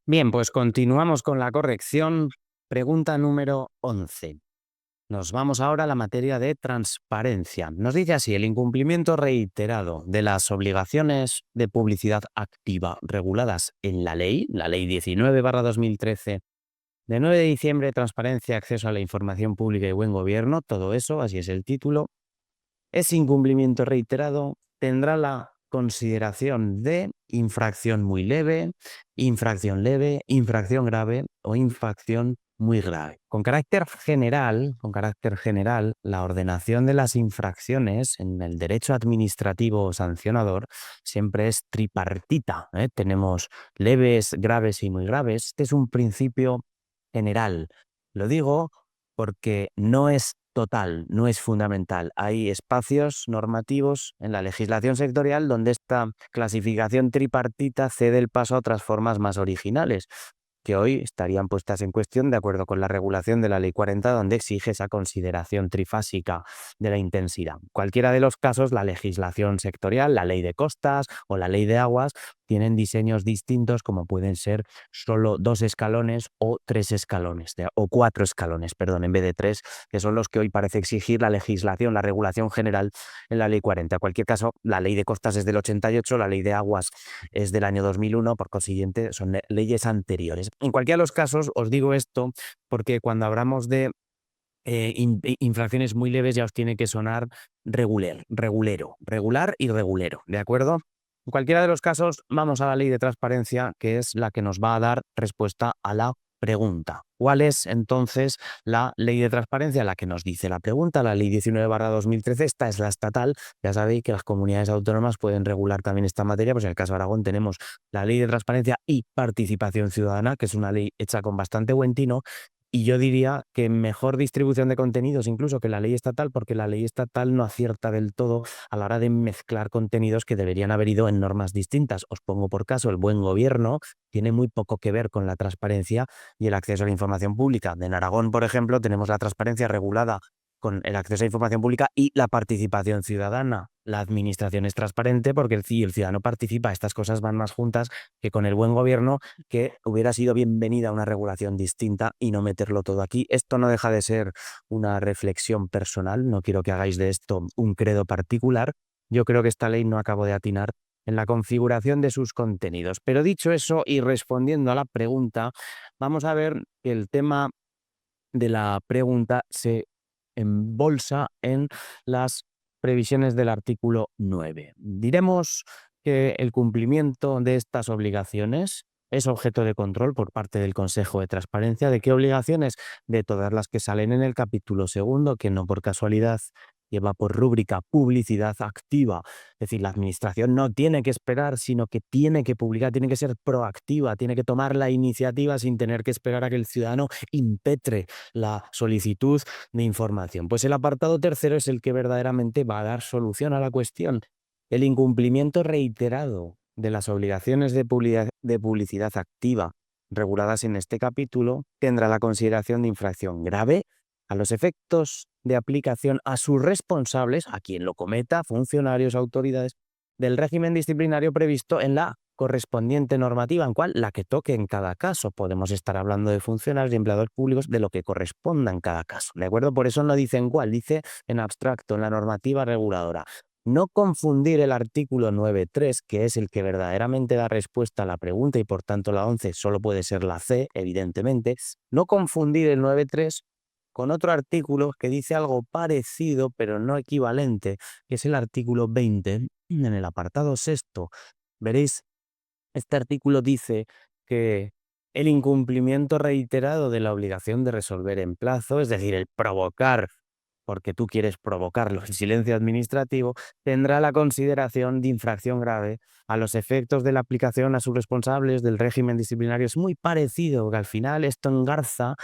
Bien, pues continuamos con la corrección. Pregunta número 11. Nos vamos ahora a la materia de transparencia. Nos dice así: el incumplimiento reiterado de las obligaciones de publicidad activa reguladas en la ley 19/2013, de 9 de diciembre, transparencia, acceso a la información pública y buen gobierno, todo eso, así es el título. Ese incumplimiento reiterado tendrá la consideración de infracción muy leve, infracción grave o infracción muy grave. Con carácter general, la ordenación de las infracciones en el derecho administrativo sancionador siempre es tripartita, ¿eh? Tenemos leves, graves y muy graves. Este es un principio general. Lo digo porque no es total, no es fundamental. Hay espacios normativos en la legislación sectorial donde esta clasificación tripartita cede el paso a otras formas más originales, que hoy estarían puestas en cuestión de acuerdo con la regulación de la Ley 40, donde exige esa consideración trifásica de la intensidad. Cualquiera de los casos, la legislación sectorial, la Ley de Costas o la Ley de Aguas, tienen diseños distintos, como pueden ser solo 2 escalones o 3 escalones, o 4 escalones, perdón, en vez de 3, que son los que hoy parece exigir la legislación, la regulación general en la Ley 40. En cualquier caso, la Ley de Costas es del 88, la Ley de Aguas es del año 2001, por consiguiente, son leyes anteriores. En cualquiera de los casos, os digo esto porque cuando hablamos de infracciones muy leves ya os tiene que sonar regular y regulero, ¿de acuerdo? En cualquiera de los casos, vamos a la ley de transparencia, que es la que nos va a dar respuesta a la pregunta. ¿Cuál es entonces la ley de transparencia? La que nos dice la pregunta, la ley 19/2013, esta es la estatal. Ya sabéis que las comunidades autónomas pueden regular también esta materia, pues en el caso de Aragón tenemos la ley de transparencia y participación ciudadana, que es una ley hecha con bastante buen tino. Y yo diría que mejor distribución de contenidos incluso que la ley estatal, porque la ley estatal no acierta del todo a la hora de mezclar contenidos que deberían haber ido en normas distintas. Os pongo por caso, el buen gobierno tiene muy poco que ver con la transparencia y el acceso a la información pública. En Aragón, por ejemplo, tenemos la transparencia regulada con el acceso a información pública y la participación ciudadana. La administración es transparente porque si el ciudadano participa, estas cosas van más juntas que con el buen gobierno, que hubiera sido bienvenida una regulación distinta y no meterlo todo aquí. Esto no deja de ser una reflexión personal, no quiero que hagáis de esto un credo particular. Yo creo que esta ley no acabo de atinar en la configuración de sus contenidos. Pero dicho eso y respondiendo a la pregunta, vamos a ver que el tema de la pregunta se embolsa en las previsiones del artículo 9. Diremos que el cumplimiento de estas obligaciones es objeto de control por parte del Consejo de Transparencia. ¿De qué obligaciones? De todas las que salen en el capítulo segundo, que no por casualidad lleva por rúbrica publicidad activa. Es decir, la administración no tiene que esperar, sino que tiene que publicar, tiene que ser proactiva, tiene que tomar la iniciativa sin tener que esperar a que el ciudadano impetre la solicitud de información. Pues el apartado tercero es el que verdaderamente va a dar solución a la cuestión. El incumplimiento reiterado de las obligaciones de publicidad activa reguladas en este capítulo tendrá la consideración de infracción grave a los efectos de aplicación a sus responsables, a quien lo cometa, funcionarios, autoridades, del régimen disciplinario previsto en la correspondiente normativa, en cual la que toque en cada caso. Podemos estar hablando de funcionarios y empleados públicos, de lo que corresponda en cada caso, ¿de acuerdo? Por eso no dice en cuál, dice en abstracto, en la normativa reguladora. No confundir el artículo 9.3, que es el que verdaderamente da respuesta a la pregunta y por tanto la 11 solo puede ser la C, evidentemente. No confundir el 9.3 con otro artículo que dice algo parecido pero no equivalente, que es el artículo 20, en el apartado sexto. Veréis, este artículo dice que el incumplimiento reiterado de la obligación de resolver en plazo, es decir, el provocar, porque tú quieres provocarlo, el silencio administrativo, tendrá la consideración de infracción grave a los efectos de la aplicación a sus responsables del régimen disciplinario. Es muy parecido, que al final esto engarza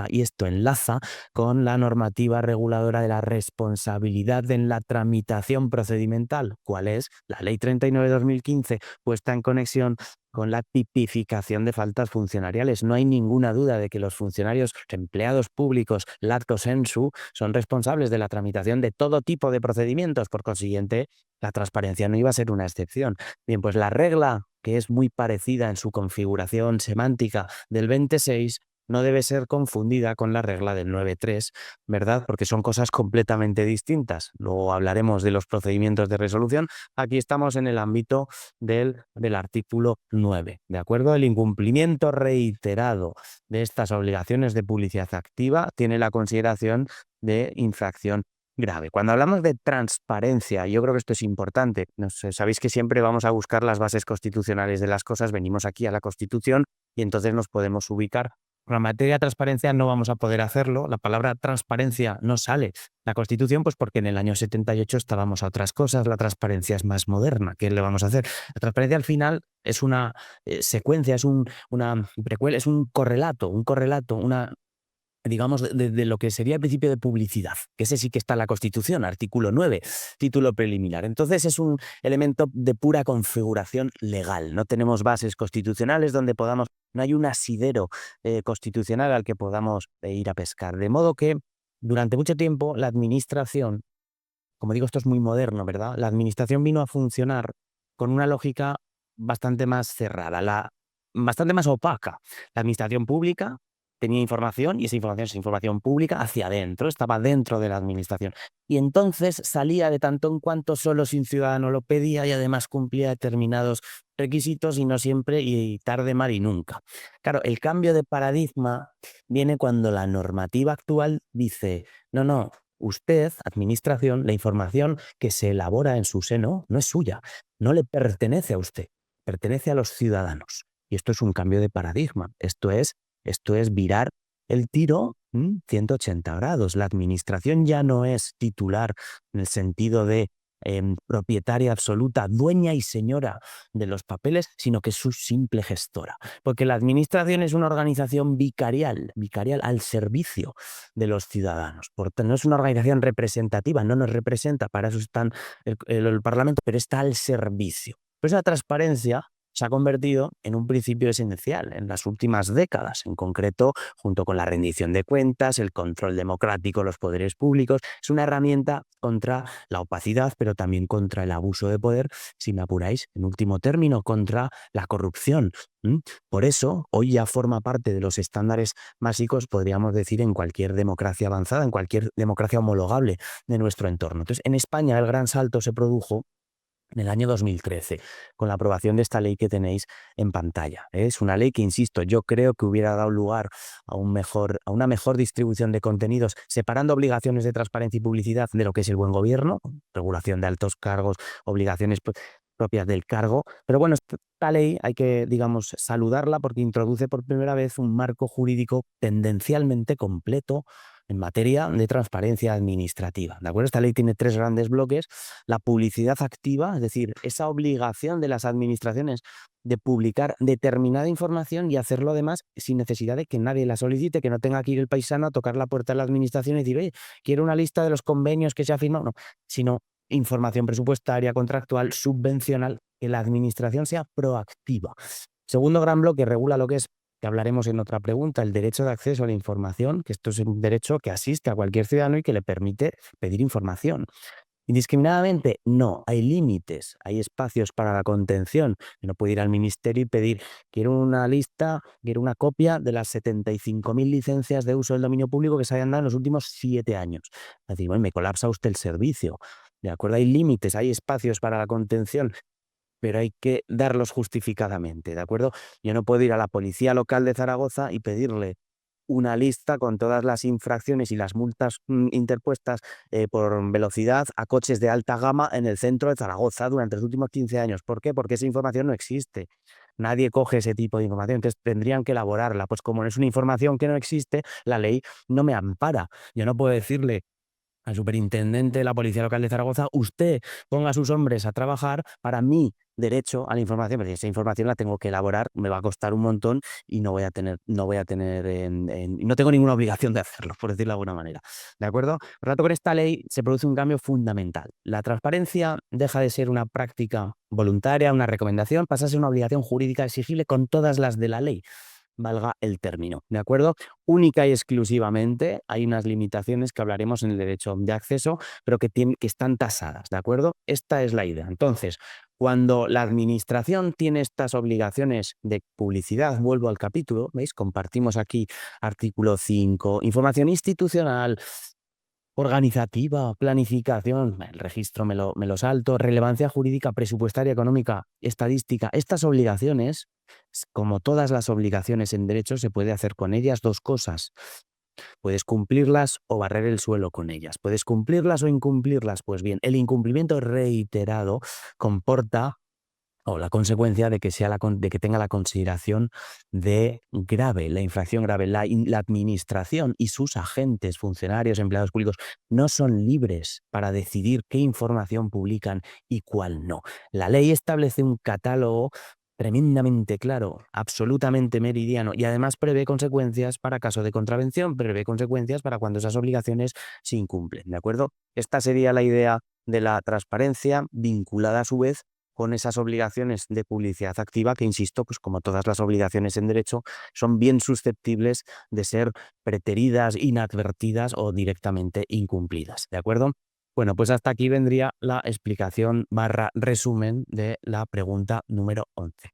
y esto enlaza con la normativa reguladora de la responsabilidad en la tramitación procedimental. ¿Cuál es? La Ley 39/2015, puesta en conexión con la tipificación de faltas funcionariales. No hay ninguna duda de que los funcionarios, empleados públicos, lacto sensu, son responsables de la tramitación de todo tipo de procedimientos. Por consiguiente, la transparencia no iba a ser una excepción. Bien, pues la regla, que es muy parecida en su configuración semántica del 26, no debe ser confundida con la regla del 9.3, ¿verdad? Porque son cosas completamente distintas. Luego hablaremos de los procedimientos de resolución. Aquí estamos en el ámbito del artículo 9, ¿de acuerdo? El incumplimiento reiterado de estas obligaciones de publicidad activa tiene la consideración de infracción grave. Cuando hablamos de transparencia, yo creo que esto es importante. No sé, sabéis que siempre vamos a buscar las bases constitucionales de las cosas, venimos aquí a la Constitución y entonces nos podemos ubicar. Con la materia de transparencia no vamos a poder hacerlo. La palabra transparencia no sale. La Constitución, pues porque en el año 78 estábamos a otras cosas. La transparencia es más moderna. ¿Qué le vamos a hacer? La transparencia al final es una secuencia, es una precuela, es un correlato, una, digamos, de lo que sería el principio de publicidad, que ese sí que está en la Constitución, artículo 9, título preliminar. Entonces es un elemento de pura configuración legal. No tenemos bases constitucionales donde podamos, no hay un asidero constitucional al que podamos ir a pescar. De modo que durante mucho tiempo la administración, como digo, esto es muy moderno, ¿verdad? La administración vino a funcionar con una lógica bastante más cerrada, bastante más opaca. La administración pública tenía información y esa información pública hacia adentro, estaba dentro de la administración. Y entonces salía de tanto en cuanto solo si un ciudadano lo pedía y además cumplía determinados requisitos y no siempre y tarde, mal y nunca. Claro, el cambio de paradigma viene cuando la normativa actual dice, no, no, usted, administración, la información que se elabora en su seno no es suya, no le pertenece a usted, pertenece a los ciudadanos. Y esto es un cambio de paradigma. Esto es virar el tiro 180 grados. La administración ya no es titular en el sentido de propietaria absoluta, dueña y señora de los papeles, sino que es su simple gestora. Porque la administración es una organización vicarial al servicio de los ciudadanos. No es una organización representativa, no nos representa, para eso está el Parlamento, pero está al servicio. Pues la transparencia se ha convertido en un principio esencial en las últimas décadas, en concreto, junto con la rendición de cuentas, el control democrático de los poderes públicos. Es una herramienta contra la opacidad, pero también contra el abuso de poder, si me apuráis, en último término, contra la corrupción. Por eso, hoy ya forma parte de los estándares básicos, podríamos decir, en cualquier democracia avanzada, en cualquier democracia homologable de nuestro entorno. Entonces, en España el gran salto se produjo en el año 2013, con la aprobación de esta ley que tenéis en pantalla. Es una ley que, insisto, yo creo que hubiera dado lugar a una mejor distribución de contenidos, separando obligaciones de transparencia y publicidad de lo que es el buen gobierno, regulación de altos cargos, obligaciones propias del cargo. Pero bueno, esta ley hay que, digamos, saludarla porque introduce por primera vez un marco jurídico tendencialmente completo en materia de transparencia administrativa. ¿De acuerdo? Esta ley tiene 3 grandes bloques. La publicidad activa, es decir, esa obligación de las administraciones de publicar determinada información y hacerlo además sin necesidad de que nadie la solicite, que no tenga que ir el paisano a tocar la puerta de la administración y decir, oye, quiero una lista de los convenios que se ha firmado. No, sino información presupuestaria, contractual, subvencional, que la administración sea proactiva. Segundo gran bloque regula lo que hablaremos en otra pregunta, el derecho de acceso a la información, que esto es un derecho que asiste a cualquier ciudadano y que le permite pedir información. Indiscriminadamente, no, hay límites, hay espacios para la contención. No puede ir al ministerio y pedir, quiero una lista, quiero una copia de las 75.000 licencias de uso del dominio público que se hayan dado en los últimos 7 años. Es decir, bueno, me colapsa usted el servicio. ¿De acuerdo? Hay límites, hay espacios para la contención, pero hay que darlos justificadamente, ¿de acuerdo? Yo no puedo ir a la policía local de Zaragoza y pedirle una lista con todas las infracciones y las multas interpuestas por velocidad a coches de alta gama en el centro de Zaragoza durante los últimos 15 años. ¿Por qué? Porque esa información no existe. Nadie coge ese tipo de información, entonces tendrían que elaborarla. Pues como no es una información que no existe, la ley no me ampara. Yo no puedo decirle al superintendente de la Policía Local de Zaragoza, usted ponga a sus hombres a trabajar para mi derecho a la información, porque esa información la tengo que elaborar, me va a costar un montón y no tengo ninguna obligación de hacerlo, por decirlo de alguna manera. ¿De acuerdo? Por lo tanto, con esta ley se produce un cambio fundamental. La transparencia deja de ser una práctica voluntaria, una recomendación, pasa a ser una obligación jurídica exigible con todas las de la ley, valga el término, ¿de acuerdo? Única y exclusivamente, hay unas limitaciones que hablaremos en el derecho de acceso, pero que están tasadas, ¿de acuerdo? Esta es la idea. Entonces, cuando la administración tiene estas obligaciones de publicidad, vuelvo al capítulo, ¿veis? Compartimos aquí artículo 5, información institucional, organizativa, planificación, el registro me lo salto, relevancia jurídica, presupuestaria, económica, estadística. Estas obligaciones, como todas las obligaciones en derecho, se puede hacer con ellas dos cosas. Puedes cumplirlas o barrer el suelo con ellas. Puedes cumplirlas o incumplirlas. Pues bien, el incumplimiento reiterado comporta o la consecuencia de que de que tenga la consideración de grave, la infracción grave. La administración y sus agentes, funcionarios, empleados públicos, no son libres para decidir qué información publican y cuál no. La ley establece un catálogo tremendamente claro, absolutamente meridiano, y además prevé consecuencias para caso de contravención, prevé consecuencias para cuando esas obligaciones se incumplen, ¿de acuerdo? Esta sería la idea de la transparencia, vinculada a su vez con esas obligaciones de publicidad activa que, insisto, pues como todas las obligaciones en derecho, son bien susceptibles de ser preteridas, inadvertidas o directamente incumplidas, ¿de acuerdo? Bueno, pues hasta aquí vendría la explicación barra resumen de la pregunta número 11.